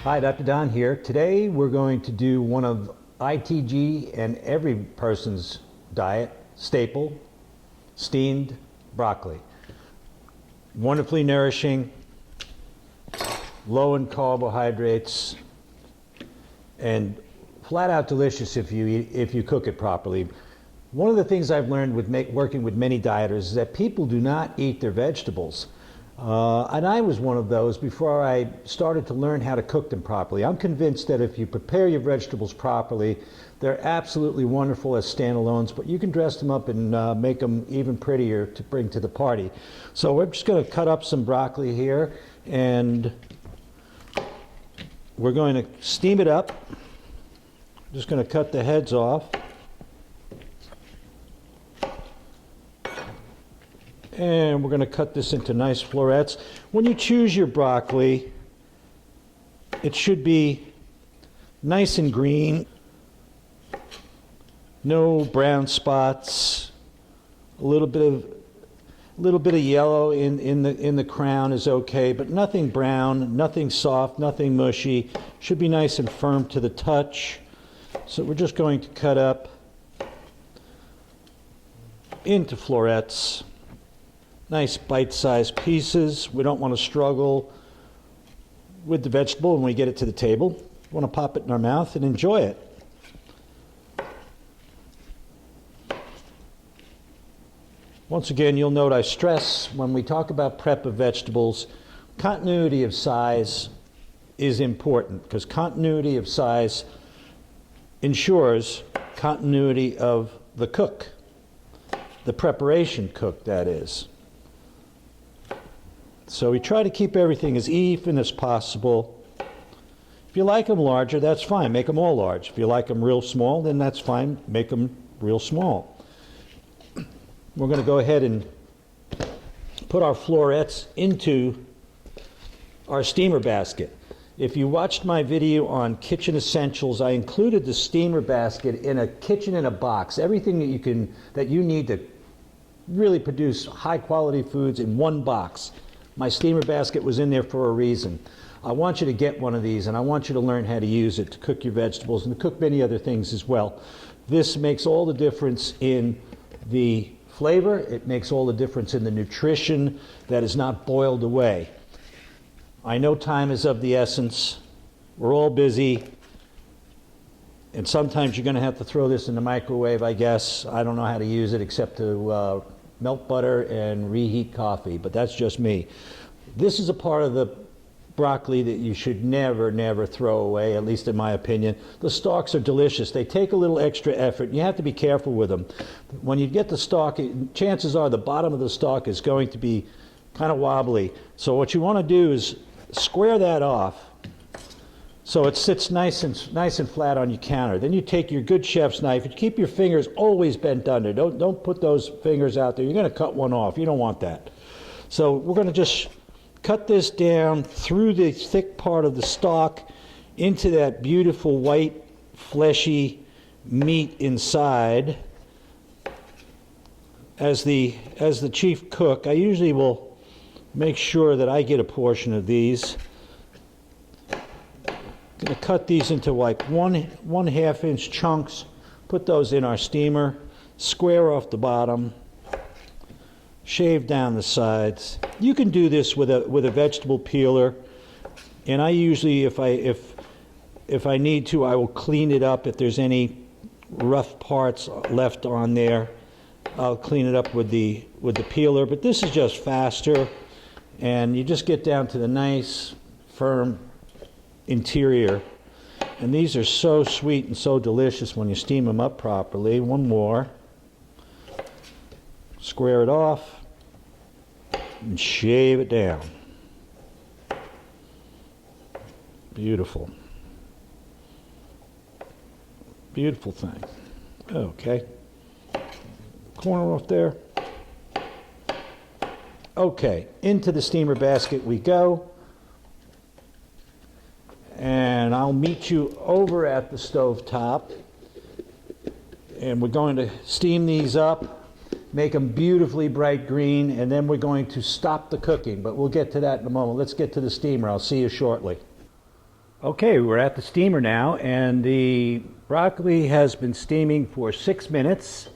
Hi, Dr. Don here. Today we're going to do one of ITG and every person's diet staple, steamed broccoli. Wonderfully nourishing, low in carbohydrates, and flat out delicious if you cook it properly. One of the things I've learned with working with many dieters is that people do not eat their vegetables. And I was one of those before I started to learn how to cook them properly. I'm convinced that if you prepare your vegetables properly, they're absolutely wonderful as standalones, but you can dress them up and make them even prettier to bring to the party. So we're just going to cut up some broccoli here, and we're going to steam it up. Just going to cut the heads off. And we're going to cut this into nice florets. When you choose your broccoli, it should be nice and green. No brown spots. A little bit of yellow in the crown is okay, but nothing brown, nothing soft, nothing mushy. Should be nice and firm to the touch. So we're just going to cut up into florets. Nice bite-sized pieces. We don't want to struggle with the vegetable when we get it to the table. We want to pop it in our mouth and enjoy it. Once again, you'll note I stress when we talk about prep of vegetables, continuity of size is important because continuity of size ensures continuity of the cook, the preparation cook, that is. So we try to keep everything as even as possible. If you like them larger, that's fine. Make them all large. If you like them real small, then that's fine. Make them real small. We're going to go ahead and put our florets into our steamer basket. If you watched my video on kitchen essentials, I included the steamer basket in a kitchen in a box. Everything that you need to really produce high quality foods in one box. My steamer basket was in there for a reason. I want you to get one of these, and I want you to learn how to use it to cook your vegetables and to cook many other things as well. This makes all the difference in the flavor. It makes all the difference in the nutrition that is not boiled away. I know time is of the essence. We're all busy. And sometimes you're going to have to throw this in the microwave, I guess. I don't know how to use it except to melt butter and reheat coffee, but that's just me. This is a part of the broccoli that you should never throw away, at least in my opinion. The stalks are delicious. They take a little extra effort. You have to be careful with them. When you get the stalk, chances are the bottom of the stalk is going to be kind of wobbly. So what you want to do is square that off so it sits nice and flat on your counter. Then you take your good chef's knife and keep your fingers always bent under. Don't put those fingers out there. You're going to cut one off. You don't want that. So we're going to just cut this down through the thick part of the stalk into that beautiful white fleshy meat inside. As the chief cook, I usually will make sure that I get a portion of these. Going to cut these into like one 1/2 inch chunks, put those in our steamer, square off the bottom, shave down the sides. You can do this with a vegetable peeler, and I usually, if I need to, I will clean it up. If there's any rough parts left on there, I'll clean it up with the peeler. But this is just faster, and you just get down to the nice, firm interior. And these are so sweet and so delicious when you steam them up properly. One more. Square it off and shave it down. Beautiful. Beautiful thing. Okay. Corner off there. Okay, into the steamer basket we go. And I'll meet you over at the stove top. And we're going to steam these up, make them beautifully bright green, and then we're going to stop the cooking. But we'll get to that in a moment. Let's get to the steamer. I'll see you shortly. Okay, we're at the steamer now, and the broccoli has been steaming for 6 minutes.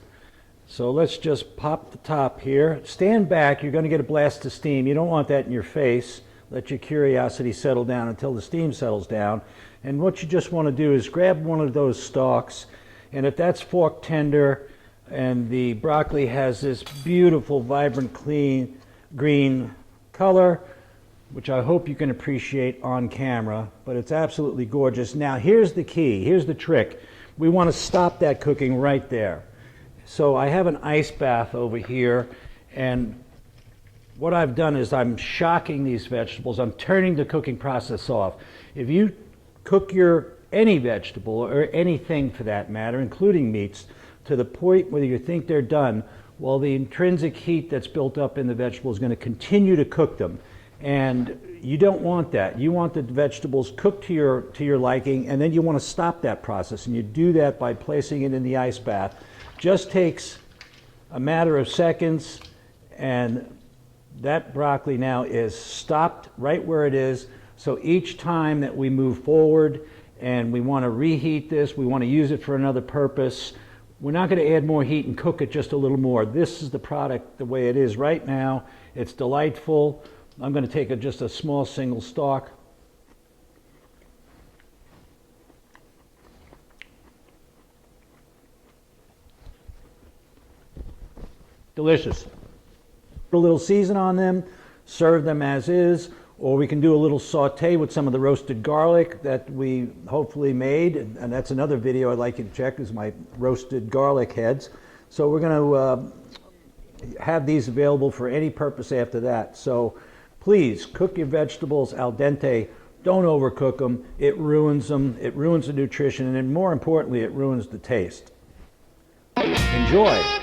So let's just pop the top here. Stand back, you're going to get a blast of steam. You don't want that in your face. Let your curiosity settle down until the steam settles down. And what you just want to do is grab one of those stalks, and if that's fork tender and the broccoli has this beautiful, vibrant, clean green color, which I hope you can appreciate on camera, but it's absolutely gorgeous. Now here's the key, here's the trick. We want to stop that cooking right there. So I have an ice bath over here, and what I've done is I'm shocking these vegetables. I'm turning the cooking process off. If you cook any vegetable, or anything for that matter, including meats, to the point where you think they're done, well, the intrinsic heat that's built up in the vegetable is going to continue to cook them. And you don't want that. You want the vegetables cooked to your liking, and then you want to stop that process. And you do that by placing it in the ice bath. Just takes a matter of seconds, and that broccoli now is stopped right where it is. So each time that we move forward and we want to reheat this, we want to use it for another purpose, we're not going to add more heat and cook it just a little more. This is the product the way it is right now. It's delightful. I'm going to take just a small single stalk. Delicious. Put a little season on them, serve them as is, or we can do a little saute with some of the roasted garlic that we hopefully made, and that's another video I'd like you to check, is my roasted garlic heads. So we're going to have these available for any purpose after that. So please cook your vegetables al dente. Don't overcook them. It ruins them. It ruins the nutrition, and more importantly, it ruins the taste. Enjoy.